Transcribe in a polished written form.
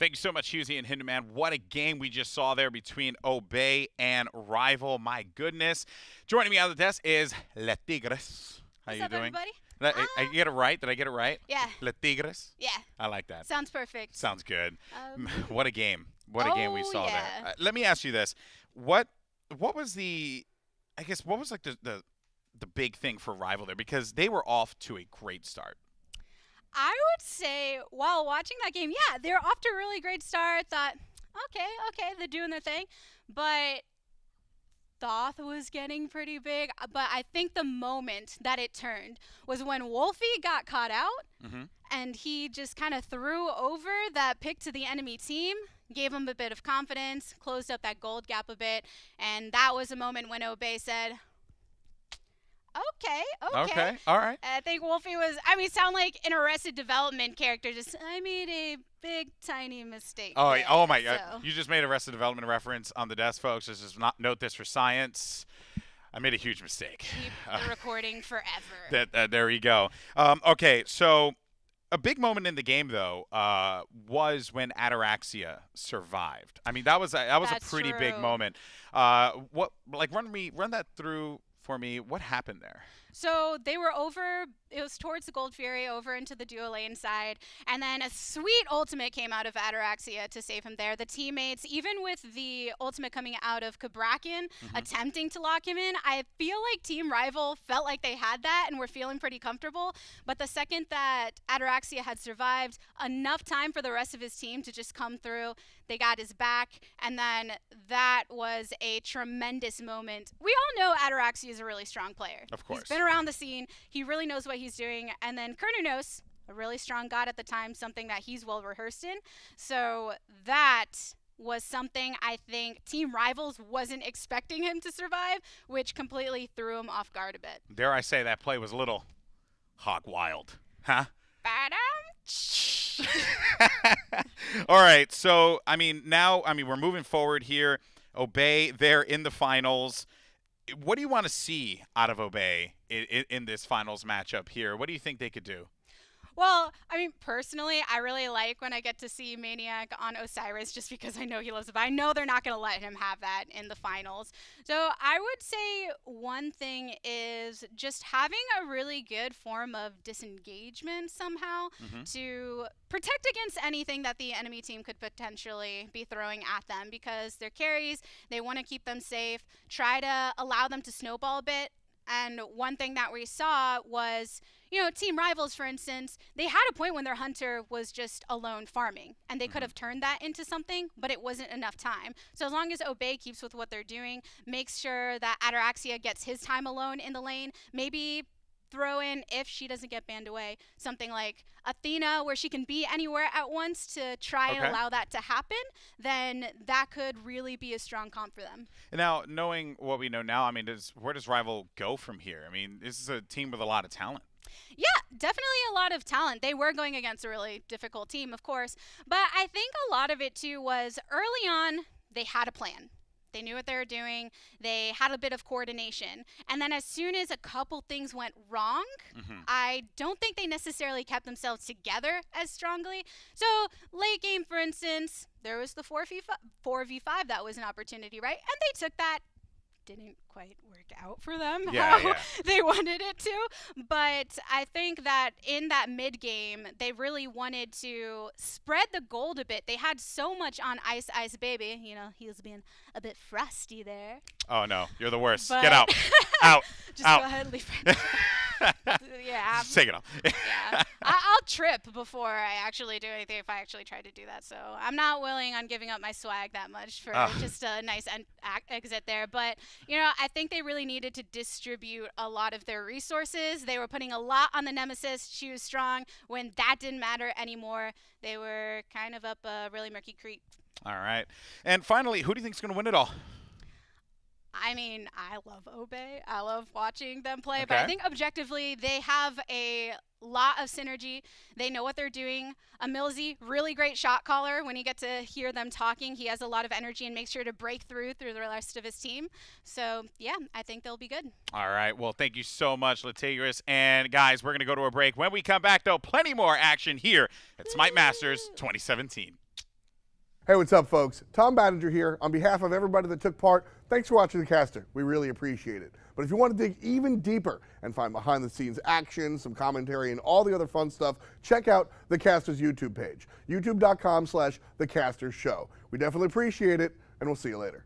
Thank you so much, Husey and Hinderman. What a game we just saw there between Obey and Rival. My goodness. Joining me on the desk is Le Tigres. How What's you up, doing? everybody? I get it right? Did I get it right? Yeah. Le Tigres? Yeah. I like that. Sounds perfect. Sounds good. Um, What a game. What a game we saw yeah. there. Let me ask you this. What was the what was like the big thing for Rival there? Because they were off to a great start. I would say while watching that game, yeah, they're off to a really great start. Thought, okay, they're doing their thing. But Thoth was getting pretty big. But I think the moment that it turned was when Wolfie got caught out. Mm-hmm. And he just kind of threw over that pick to the enemy team, gave him a bit of confidence, closed up that gold gap a bit. And that was a moment when Obey said, Okay. All right. I think Wolfie was, sound like an Arrested Development character. Just, I made a big, tiny mistake. Oh, there, oh my God. so. You just made Arrested Development reference on the desk, folks. Just not note this for science. I made a huge mistake. Keep the recording forever. There you go. Okay, so a big moment in the game, though, was when Ataraxia survived. I mean, that was a That's pretty big true. moment. Run that through for me. What happened there? So they were over, it was towards the Gold Fury, over into the duo lane side, and then a sweet ultimate came out of Ataraxia to save him there. The teammates, even with the ultimate coming out of Kabrakian, attempting to lock him in, I feel like Team Rival felt like they had that and were feeling pretty comfortable, but the second that Ataraxia had survived, enough time for the rest of his team to just come through, they got his back, and then that was a tremendous moment. We all know Ataraxia is a really strong player. Of course. He's been around the scene. He really knows what he's doing. And then Kernernos, a really strong god at the time, something that he's well rehearsed in. So that was something I think Team Rivals wasn't expecting him to survive, which completely threw him off guard a bit. Dare I say that play was a little hog wild, huh? All right, so now we're moving forward here. Obey, they're in the finals. What do you want to see out of Obey in this finals matchup here? What do you think they could do? Well, personally, I really like when I get to see Maniac on Osiris just because I know he loves it, but I know they're not going to let him have that in the finals. So I would say one thing is just having a really good form of disengagement somehow to protect against anything that the enemy team could potentially be throwing at them because they're carries, they want to keep them safe, try to allow them to snowball a bit. And one thing that we saw was, Team Rivals, for instance, they had a point when their hunter was just alone farming, and they could have turned that into something, but it wasn't enough time. So as long as Obey keeps with what they're doing, makes sure that Ataraxia gets his time alone in the lane, maybe throw in, if she doesn't get banned away, something like Athena where she can be anywhere at once to try and allow that to happen, then that could really be a strong comp for them. Now, knowing what we know now, where does Rival go from here? This is a team with a lot of talent. Yeah, definitely a lot of talent. They were going against a really difficult team, of course, but I think a lot of it too was early on they had a plan. They knew what they were doing. They had a bit of coordination. And then as soon as a couple things went wrong, I don't think they necessarily kept themselves together as strongly. So late game, for instance, there was the 4v5 that was an opportunity, right? And they took that. Didn't quite work out for them how they wanted it to. But I think that in that mid game, they really wanted to spread the gold a bit. They had so much on Ice Ice Baby. He was being a bit frosty there. Oh, no. You're the worst. But Get out. Out. Just out. go ahead and leave it. Yeah. Just take it off. Yeah. I'll trip before I actually do anything if I actually try to do that. So I'm not willing on giving up my swag that much for just a nice exit there. But, I think they really needed to distribute a lot of their resources. They were putting a lot on the Nemesis. She was strong. When that didn't matter anymore, they were kind of up a really murky creek. All right. And finally, who do you think is going to win it all? I love Obey. I love watching them play. But I think objectively, they have a lot of synergy. They know what they're doing. Milzy, really great shot caller. When you get to hear them talking, he has a lot of energy and makes sure to break through the rest of his team. So, yeah, I think they'll be good. All right. Well, thank you so much, Latigris. And, guys, we're going to go to a break. When we come back, though, plenty more action here at Smite Masters 2017. Hey, what's up, folks? Tom Battinger here. On behalf of everybody that took part, thanks for watching The Caster. We really appreciate it. But if you want to dig even deeper and find behind-the-scenes action, some commentary, and all the other fun stuff, check out The Caster's YouTube page, youtube.com/TheCasterShow. We definitely appreciate it, and we'll see you later.